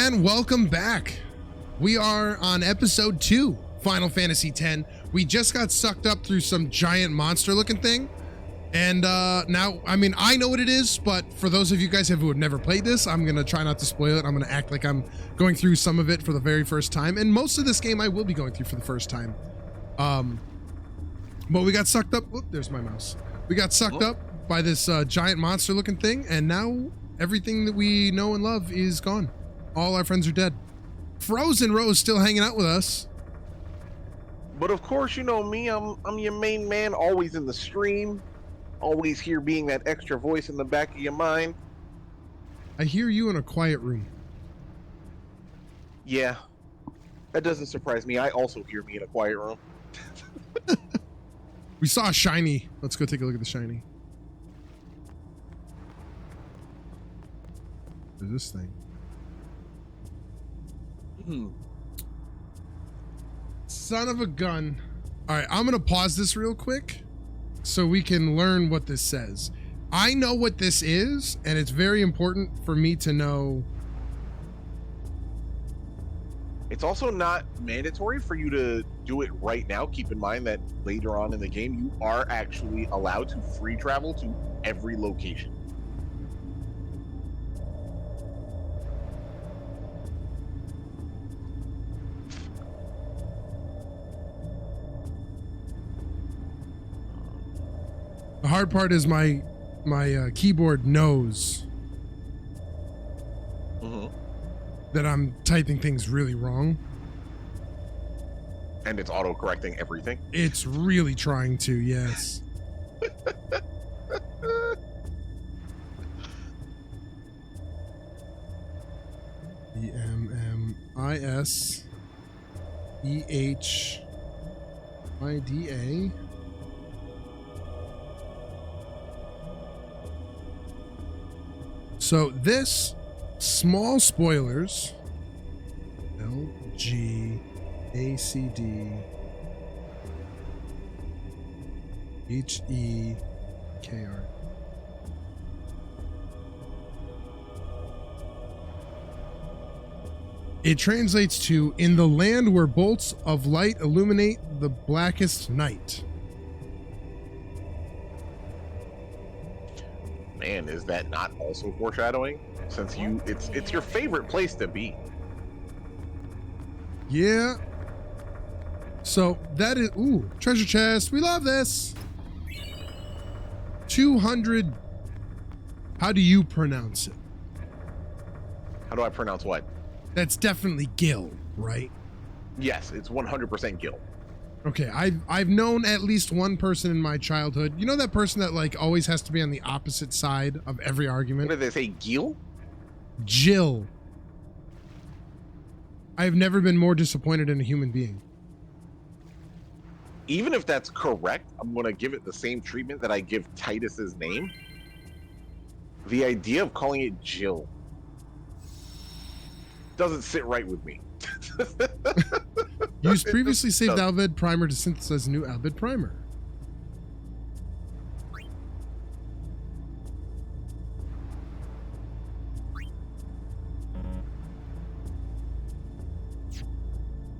and welcome back. We are on episode 2, Final Fantasy X. We just got sucked up through some giant monster looking thing. And now, I mean, I know what it is, but for those of you guys who have never played this, I'm going to try not to spoil it. I'm going to act like I'm going through some of it for the very first time. And most of this game I will be going through for the first time. But we got sucked up. Oop, there's my mouse. We got sucked up by this giant monster looking thing. And now everything that we know and love is gone. All our friends are dead. Frozen Rose still hanging out with us. But of course, you know me, I'm your main man, always in the stream. Always here being that extra voice in the back of your mind. I hear you in a quiet room. Yeah, that doesn't surprise me. I also hear me in a quiet room. We saw a shiny. Let's go take a look at the shiny. There's this thing. Son of a gun. All right, I'm gonna pause this real quick so we can learn what this says. I know what this is, and it's very important for me to know. It's also not mandatory for you to do it right now. Keep in mind that later on in the game, you are actually allowed to free travel to every location. The hard part is my keyboard knows that I'm typing things really wrong. And it's auto-correcting everything. It's really trying to, yes. EMMISEHIDA. So this, small spoilers, LGACD HEKR. It translates to, in the land where bolts of light illuminate the blackest night. Man, is that not also foreshadowing? Since it's your favorite place to be. Yeah. So that is, ooh, treasure chest. We love this. 200. How do you pronounce it? How do I pronounce what? That's definitely Gil, right? Yes, it's 100% Gil. Okay, I've known at least one person in my childhood. You know that person that like always has to be on the opposite side of every argument? What did they say, Gil? Jill. I've never been more disappointed in a human being. Even if that's correct, I'm going to give it the same treatment that I give Titus's name. The idea of calling it Jill doesn't sit right with me. Used previously saved Albed Primer to synthesize a new Albed Primer.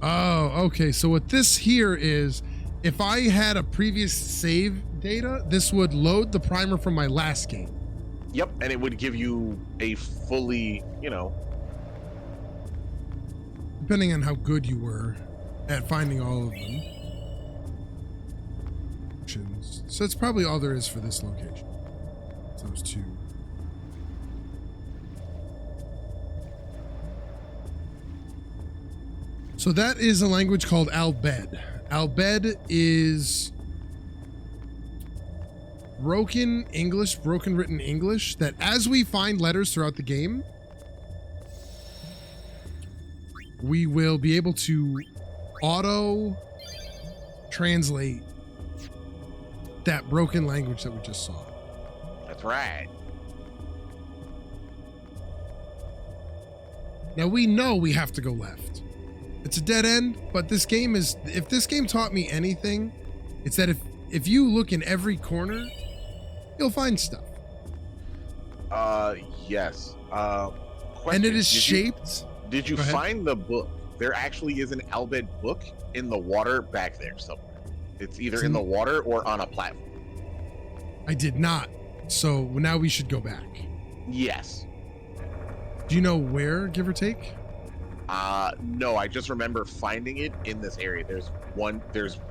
Oh, okay. So what this here is, if I had a previous save data, this would load the primer from my last game. Yep, and it would give you a fully, you know, depending on how good you were at finding all of them. So that's probably all there is for this location. It's those two. So that is a language called Albed. Albed is broken English, broken written English, that as we find letters throughout the game, we will be able to auto translate that broken language that we just saw. That's right. Now we know we have to go left. It's a dead end, but this game is, if this game taught me anything, it's that if you look in every corner, you'll find stuff. Yes. And it is shaped Did you Go ahead. find the book? There actually is an Albed book in the water back there somewhere. It's either in the water or on a platform. I did not. So now we should go back. Yes. Do you know where, give or take? No, I just remember finding it in this area. There's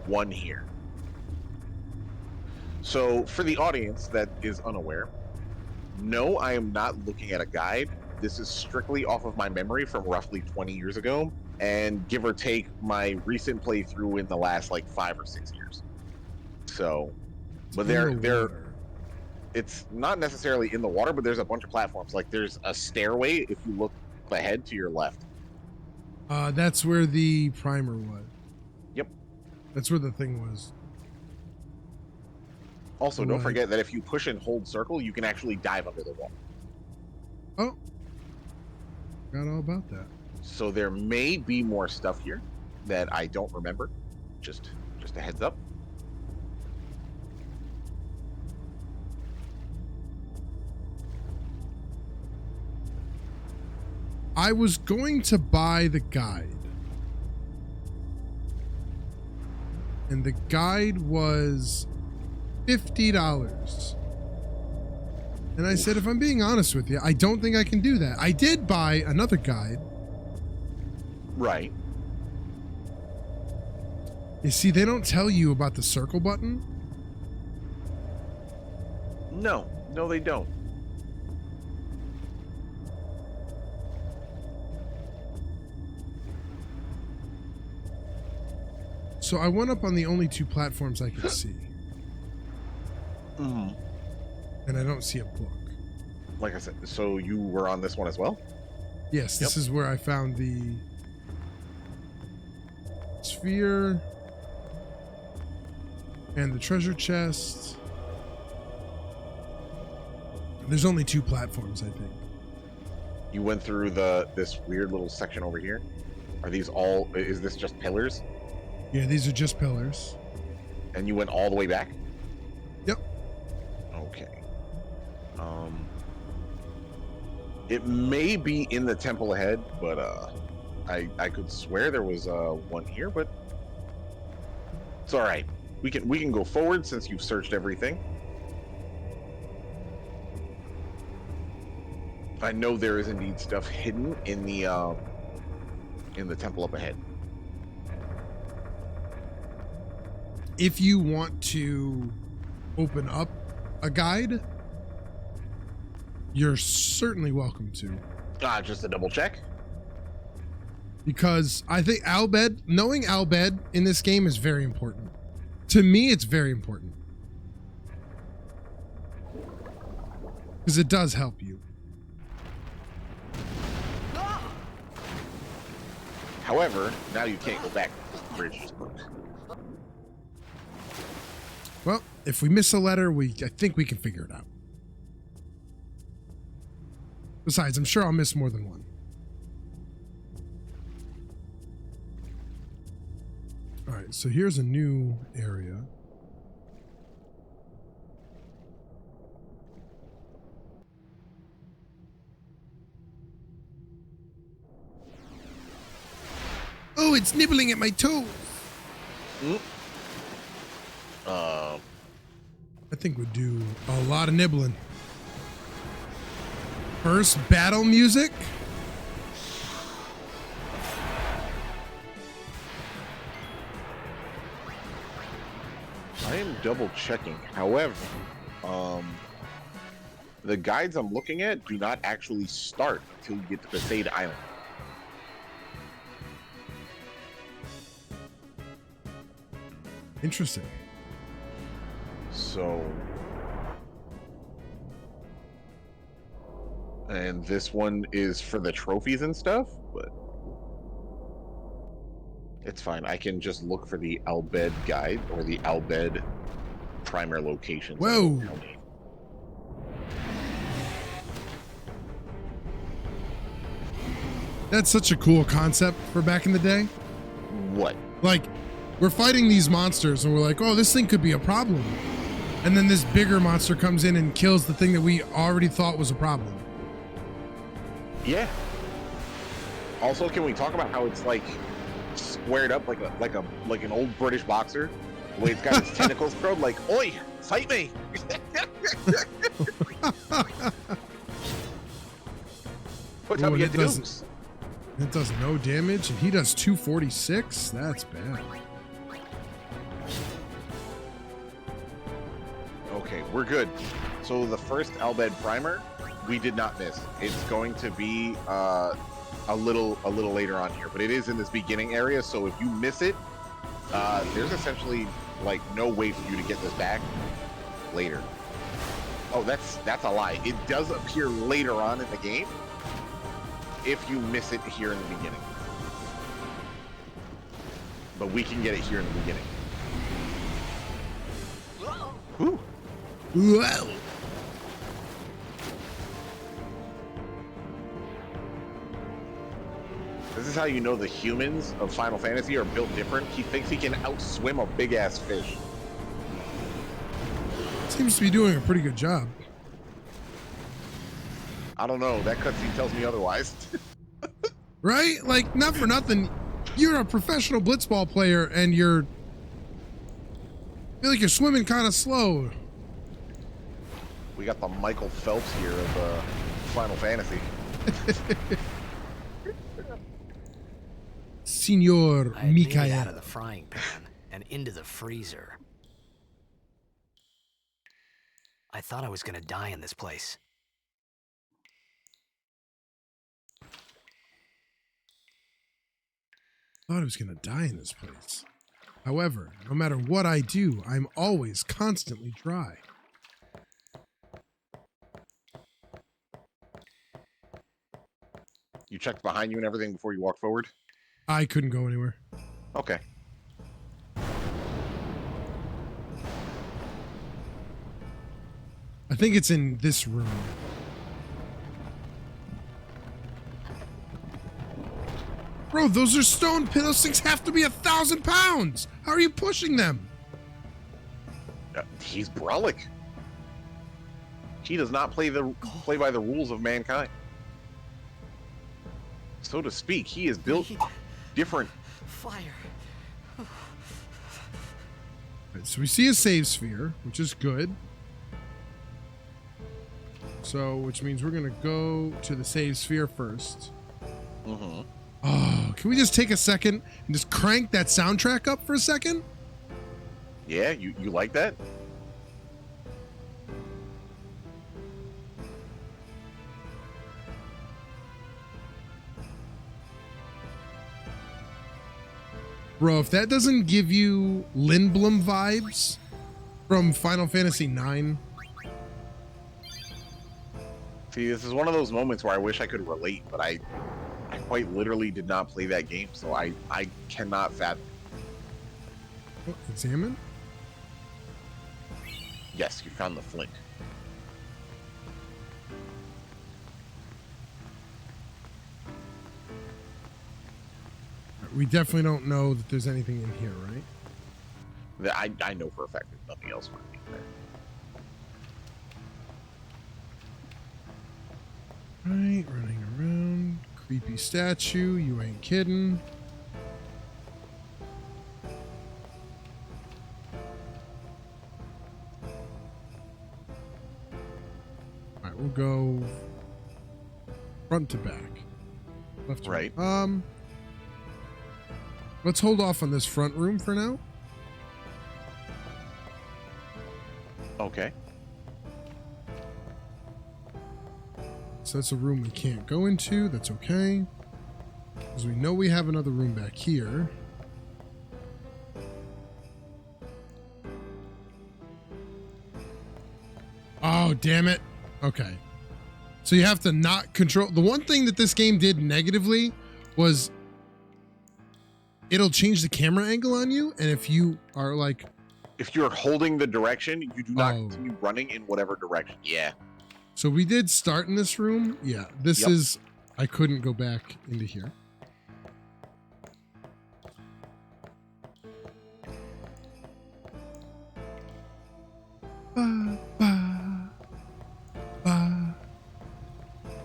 one here. So for the audience that is unaware, no, I am not looking at a guide. This is strictly off of my memory from roughly 20 years ago, and give or take my recent playthrough in the last like 5 or 6 years. So, but it's not necessarily in the water, but there's a bunch of platforms. Like there's a stairway if you look ahead to your left. That's where the primer was. Yep. That's where the thing was. Also, don't forget that if you push and hold circle, you can actually dive under the water. Oh. Forgot all about that. So there may be more stuff here that I don't remember. Just a heads up. I was going to buy the guide. And the guide was $50. And I said, if I'm being honest with you, I don't think I can do that. I did buy another guide. Right. You see, they don't tell you about the circle button. No, they don't. So I went up on the only 2 platforms I could see. Mm-hmm. And I don't see a book. Like I said, so you were on this one as well? Yes, this is where I found the sphere and the treasure chest. There's only 2 platforms, I think. You went through this weird little section over here. Are these all? Is this just pillars? Yeah, these are just pillars. And you went all the way back? Yep. Okay. It may be in the temple ahead, but I could swear there was one here, but it's all right. We can go forward since you've searched everything. I know there is indeed stuff hidden in the temple up ahead. If you want to open up a guide, you're certainly welcome to. Just a double check. Because I think knowing Albed in this game is very important. To me, it's very important. Because it does help you. However, now you can't go back. Bridge is broke. Well, if we miss a letter, I think we can figure it out. Besides, I'm sure I'll miss more than one. All right, so here's a new area. Oh, it's nibbling at my toes. I think we'd do a lot of nibbling. First, battle music. I am double checking. However, the guides I'm looking at do not actually start until you get to Besaid Island. Interesting. So, and this one is for the trophies and stuff, but it's fine. I can just look for the Albed guide or the Albed primer locations. Whoa. That's such a cool concept for back in the day. What? Like, we're fighting these monsters and we're like, oh, this thing could be a problem. And then this bigger monster comes in and kills the thing that we already thought was a problem. Yeah. Also, can we talk about how it's like squared up like an old British boxer? The way it's got its tentacles curled, like, oi, fight me! What's up, Ooh, you and get dukes? it does no damage, and he does 246. That's bad. Okay, we're good. So the first Albed primer, we did not miss. It's going to be a little later on here, but it is in this beginning area. So if you miss it, there's essentially like no way for you to get this back later. Oh, that's a lie. It does appear later on in the game if you miss it here in the beginning. But we can get it here in the beginning. Ooh. Whoa. This is how you know the humans of Final Fantasy are built different. He thinks he can outswim a big-ass fish. Seems to be doing a pretty good job. I don't know. That cutscene tells me otherwise. Right? Like, not for nothing. You're a professional blitzball player, and I feel like you're swimming kind of slow. We got the Michael Phelps here of Final Fantasy. Senor I had made it out Mikael. of the frying pan and into the freezer. I thought I was gonna die in this place. Thought I was gonna die in this place. However, no matter what I do, I'm always constantly dry. You checked behind you and everything before you walked forward? I couldn't go anywhere. Okay. I think it's in this room. Bro, those are stone pins. Those things have to be 1,000 pounds. How are you pushing them? He's Brolic. He does not play by the rules of mankind. So to speak, he is built different. Fire. Right, so we see a save sphere, which is good. So, which means we're gonna go to the save sphere first. Mm-hmm. Oh, can we just take a second and just crank that soundtrack up for a second? Yeah, you like that? Bro, if that doesn't give you Lindblom vibes from Final Fantasy IX. See, this is one of those moments where I wish I could relate, but I quite literally did not play that game, so I cannot fathom. Oh, examine? Yes, you found the flint. We definitely don't know that there's anything in here, right? I know for a fact there's nothing else for me there. Right, running around. Creepy statue, you ain't kidding. Alright, we'll go front to back. Left to Right. Let's hold off on this front room for now. Okay. So that's a room we can't go into. That's okay. Because we know we have another room back here. Oh, damn it. Okay. So you have to not control. The one thing that this game did negatively was it'll change the camera angle on you. And if you are like, If you're holding the direction, you do not Oh. continue running in whatever direction. Yeah. so we did start in this room. Yeah, this Yep. is, I couldn't go back into here. Ba, ba, ba,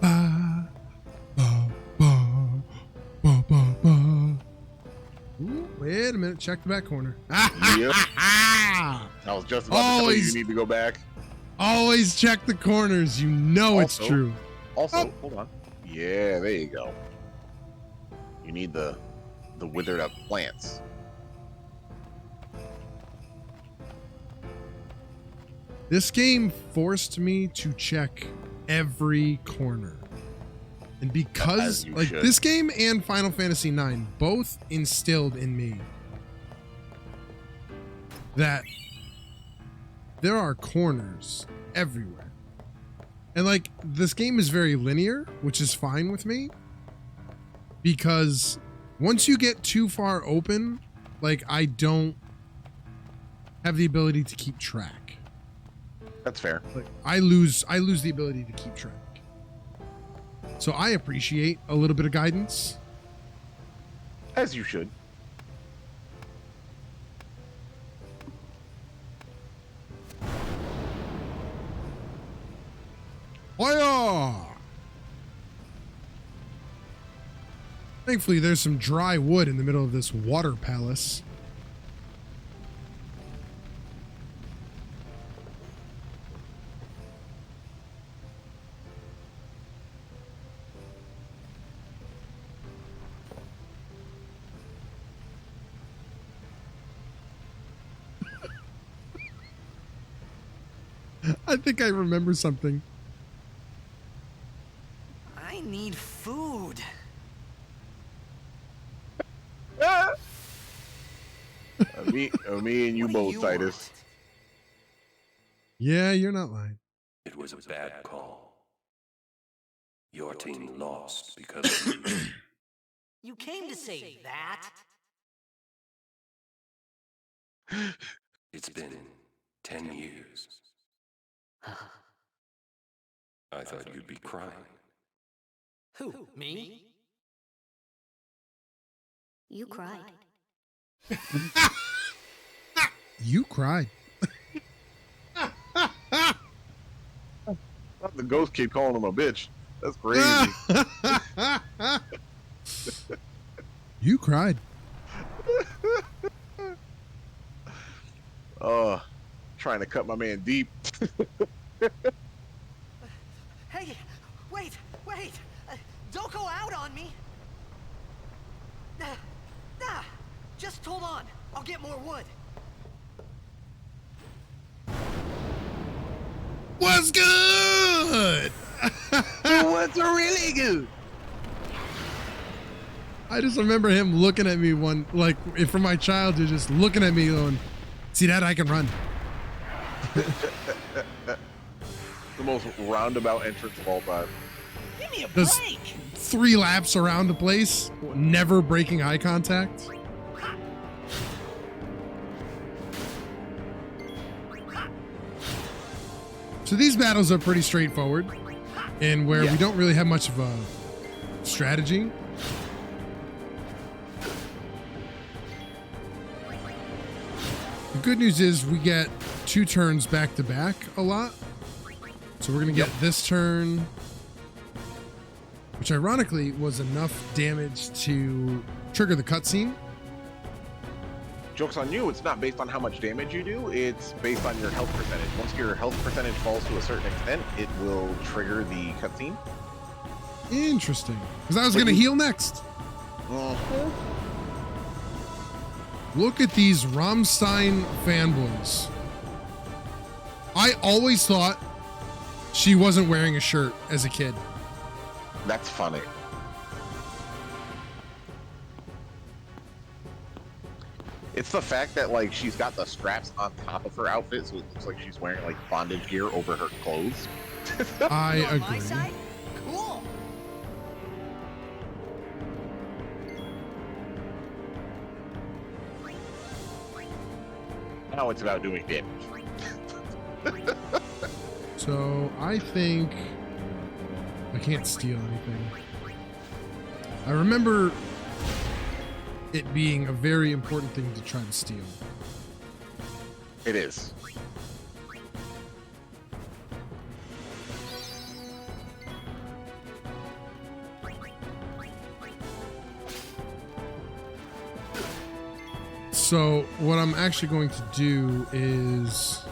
ba, ba, ba, check the back corner. Yep. I was just about to tell you Always- need to go back. Always check the corners. You know it's Also- true. Also, hold on. Yeah, there you go. You need the withered up plants. This game forced me to check every corner. And because As you like should. this game and Final Fantasy IX both instilled in me that there are corners everywhere. And like this game is very linear, which is fine with me. Because once you get too far open, like I don't have the ability to keep track. That's fair. Like I lose the ability to keep track. So I appreciate a little bit of guidance. As you should. Hiya! Thankfully, there's some dry wood in the middle of this water palace. I think I remember something. I need food. Me and you What do both, you Titus. want? Yeah, you're not lying. It was a bad call. Your team lost because of you. You came to say that? It's been 10 years. I thought you'd be crying. Who? Me? You cried. You cried. Not the ghost kid calling him a bitch. That's crazy. You cried. Trying to cut my man deep. Hey, wait! Don't go out on me! Just hold on. I'll get more wood. What's good? What's really good? I just remember him looking at me from my childhood, just looking at me going, see that? I can run. The most roundabout entrance of all time. Give me a Does- break! 3 laps around the place, never breaking eye contact. So these battles are pretty straightforward, and where Yeah. we don't really have much of a strategy. The good news is we get 2 turns back to back a lot. So we're gonna get this turn, which ironically was enough damage to trigger the cutscene. Joke's on you, it's not based on how much damage you do, it's based on your health percentage. Once your health percentage falls to a certain extent, it will trigger the cutscene. Interesting, because I was gonna heal next. Look at these Rammstein fanboys. I always thought she wasn't wearing a shirt as a kid. That's funny. It's the fact that like she's got the straps on top of her outfit, so it looks like she's wearing like bondage gear over her clothes. I You on my agree. side? Cool. Now it's about doing damage. So I think I can't steal anything. I remember it being a very important thing to try to steal. It is. So what I'm actually going to do is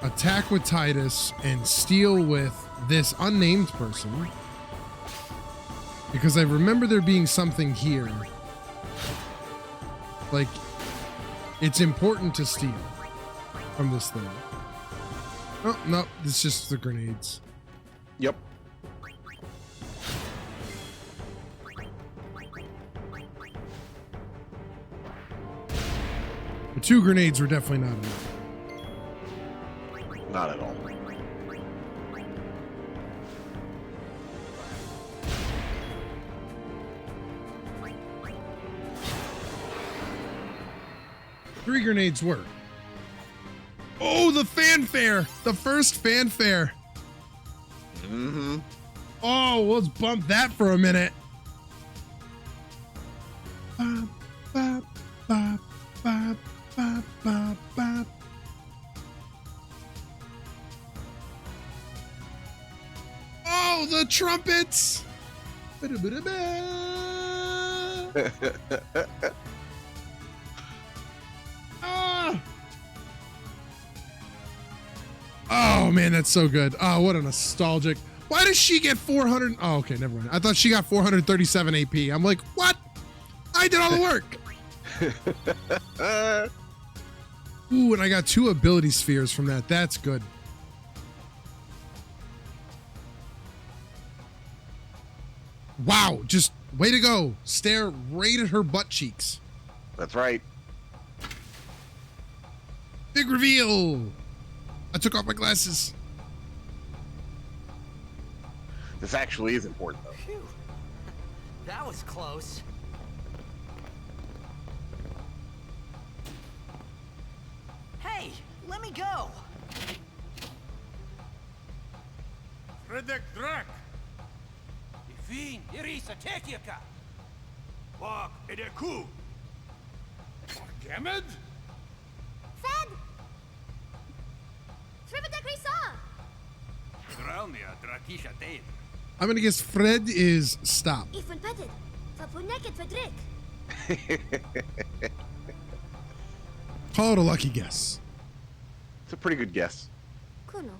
attack with Titus and steal with this unnamed person, because I remember there being something here. Like, it's important to steal from this thing. Oh, no, it's just the grenades. Yep. The 2 grenades were definitely not enough. Not at all. Three grenades work. Oh, the fanfare! The first fanfare. Mm-hmm. Oh, let's bump that for a minute. Bop, bop, bop, bop, bop, bop, bop. Oh, the trumpets! Ah! Oh man, that's so good. Oh, what a nostalgic. Why does she get 400? Oh, okay, never mind. I thought she got 437 AP. I'm like, what? I did all the work. Ooh, and I got 2 ability spheres from that. That's good. Wow, just way to go. Stare right at her butt cheeks. That's right. Big reveal. I took off my glasses. This actually is important, though. Phew. That was close. Hey, let me go. Fredek Drak! Ifin, Irisa, Tekiaka! Wak, Edeku! Gemed? Fed! Tribadek Risa! Dralmia, Drakisha Dave. I'm gonna guess Fred is stop. Ifun Petted! Fapuneket Fedrik! Call it a lucky guess. It's a pretty good guess. Kuno.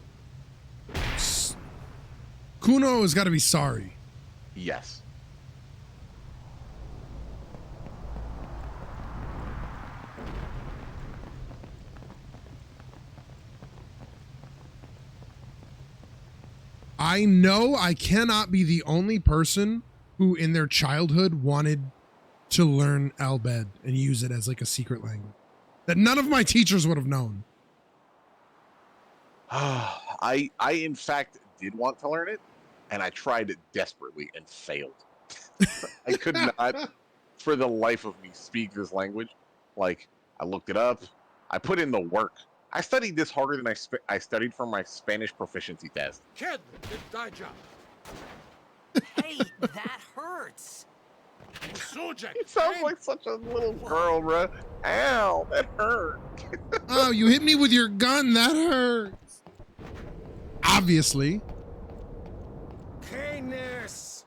Kuno has got to be sorry. Yes. I know I cannot be the only person who in their childhood wanted to learn Albed and use it as like a secret language that none of my teachers would have known. I in fact did want to learn it, and I tried it desperately and failed. I could not, for the life of me, speak this language. Like, I looked it up. I put in the work. I studied this harder than I studied for my Spanish proficiency test. Ked, Daija. Hey, that hurts. Sojak. It sounds like such a little girl, bruh. Ow, that hurt. Oh, you hit me with your gun. That hurts. Obviously. Canis.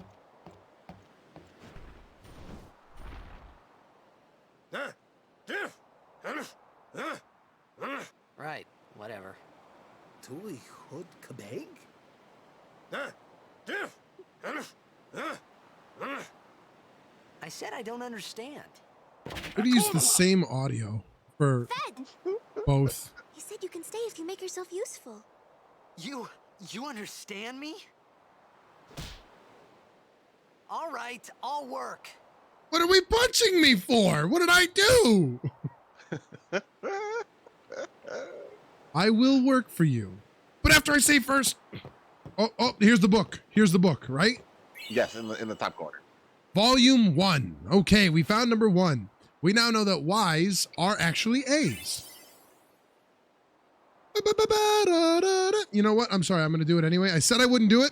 Right, whatever. Tuli Hood Kabeg? I said I don't understand. Could use the same audio for Fed! both. He said you can stay if you make yourself useful. You understand me? All right, I'll work. What are we punching me for? What did I do? I will work for you. But after I say first, oh, here's the book. Here's the book, right? Yes, in the top corner. Volume 1. Okay, we found number 1. We now know that Y's are actually A's. You know what? I'm sorry. I'm going to do it anyway. I said I wouldn't do it.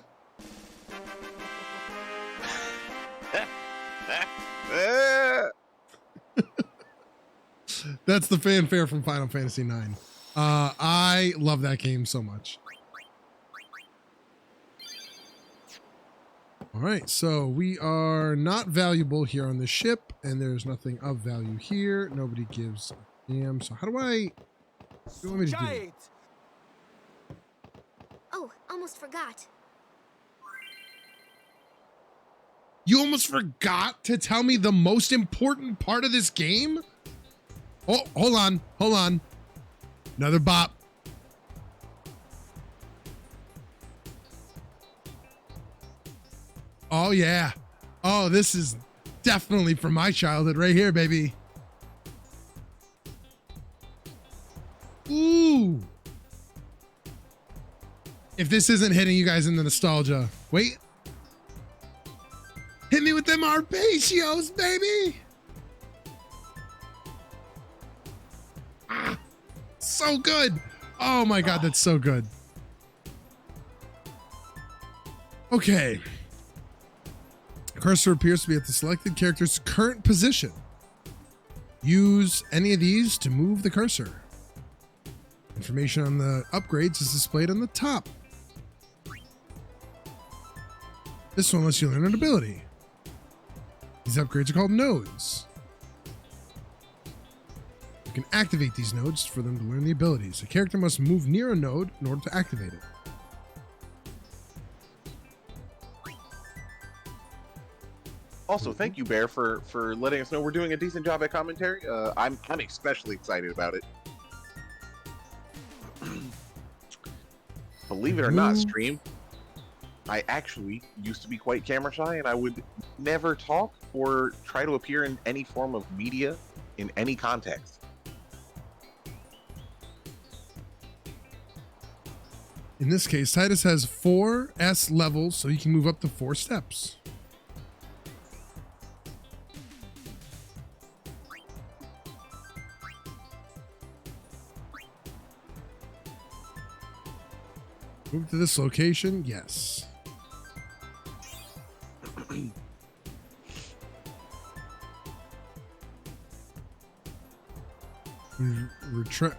That's the fanfare from Final Fantasy IX. I love that game so much. All right, so we are not valuable here on the ship, and there's nothing of value here. Nobody gives a damn. So how do I? What do you want me to do? Giant! Oh, almost forgot. You almost forgot to tell me the most important part of this game? Oh, hold on. Hold on. Another bop. Oh, yeah. Oh, this is definitely from my childhood right here, baby. Ooh. If this isn't hitting you guys in the nostalgia. Wait. Hit me with them arpeggios, baby. Ah, so good. Oh my God, that's so good. Okay. Cursor appears to be at the selected character's current position. Use any of these to move the cursor. Information on the upgrades is displayed on the top. This one lets you learn an ability. These upgrades are called nodes. You can activate these nodes for them to learn the abilities. A character must move near a node in order to activate it. Also, thank you, Bear, for letting us know we're doing a decent job at commentary. I'm especially excited about it. Believe it or not, stream, I actually used to be quite camera shy, and I would never talk or try to appear in any form of media in any context. In this case, Titus has 4 S levels, so he can move up to 4 steps. Move to this location? Yes.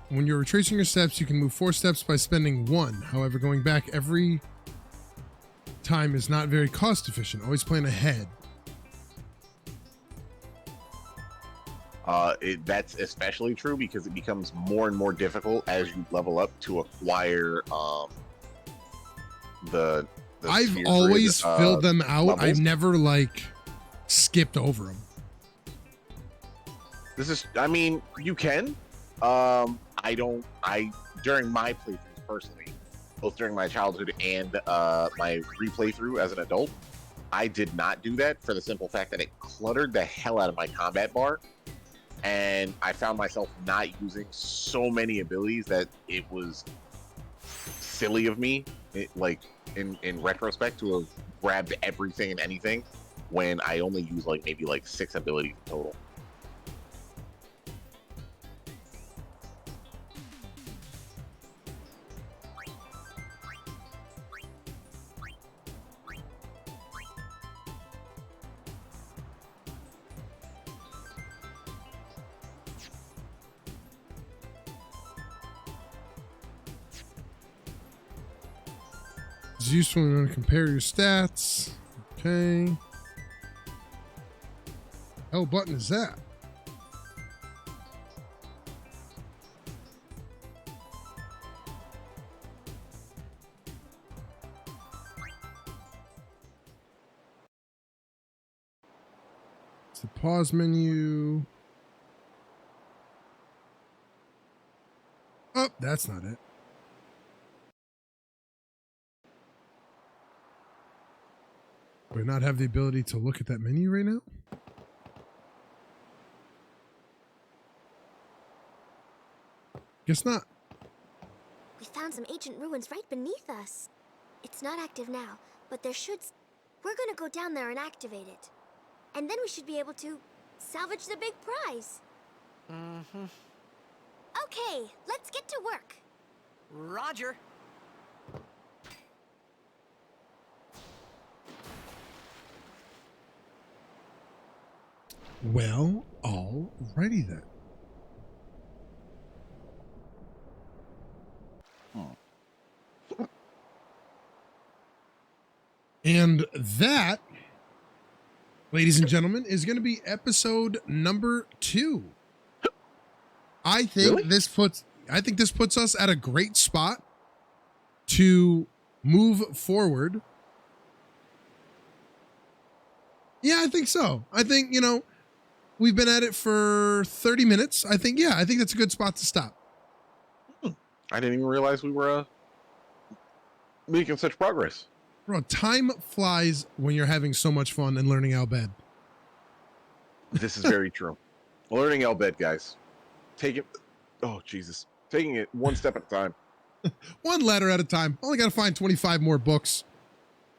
When you're retracing your steps, you can move 4 steps by spending 1. However, going back every time is not very cost efficient. Always plan ahead. That's especially true because it becomes more and more difficult as you level up to acquire the I've sphere always grid, filled them out. levels. I've never like skipped over them. This is, I mean, you can. During my playthroughs personally, both during my childhood and my replay through as an adult, I did not do that for the simple fact that it cluttered the hell out of my combat bar. And I found myself not using so many abilities that it was silly of me, in retrospect, to have grabbed everything and anything when I only use maybe 6 abilities in total. It's useful when you want to compare your stats. Okay. Hell button is that? It's the pause menu. Oh, that's not it. Do I not have the ability to look at that menu right now? Guess not. We found some ancient ruins right beneath us. It's not active now, but there should... We're gonna go down there and activate it. And then we should be able to salvage the big prize. Mm-hmm. Okay, let's get to work. Roger. Well, alrighty then. And that, ladies and gentlemen, is going to be episode number 2. I think Really? this puts us at a great spot to move forward. Yeah, I think so. I think, we've been at it for 30 minutes. I think that's a good spot to stop. I didn't even realize we were making such progress. Bro, time flies when you're having so much fun and learning Al Bhed. This is very true. Learning Elbed, guys. Taking it one step at a time. One letter at a time. Only got to find 25 more books.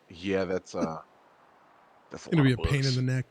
Yeah, that's It's going to be a pain in the neck.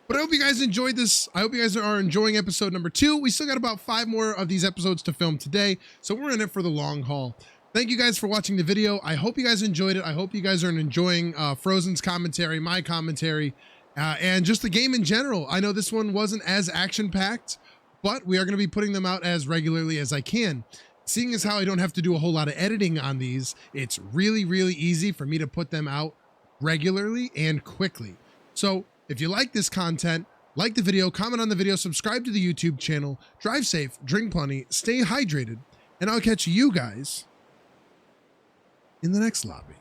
But I hope you guys enjoyed this. I hope you guys are enjoying episode number 2. We still got about 5 more of these episodes to film today, so we're in it for the long haul. Thank you guys for watching the video. I hope you guys enjoyed it. I hope you guys are enjoying Frozen's commentary, my commentary, and just the game in general. I know this one wasn't as action-packed, but we are going to be putting them out as regularly as I can. Seeing as how I don't have to do a whole lot of editing on these, it's really, really easy for me to put them out regularly and quickly. So if you like this content, like the video, comment on the video, subscribe to the YouTube channel, drive safe, drink plenty, stay hydrated, and I'll catch you guys in the next lobby.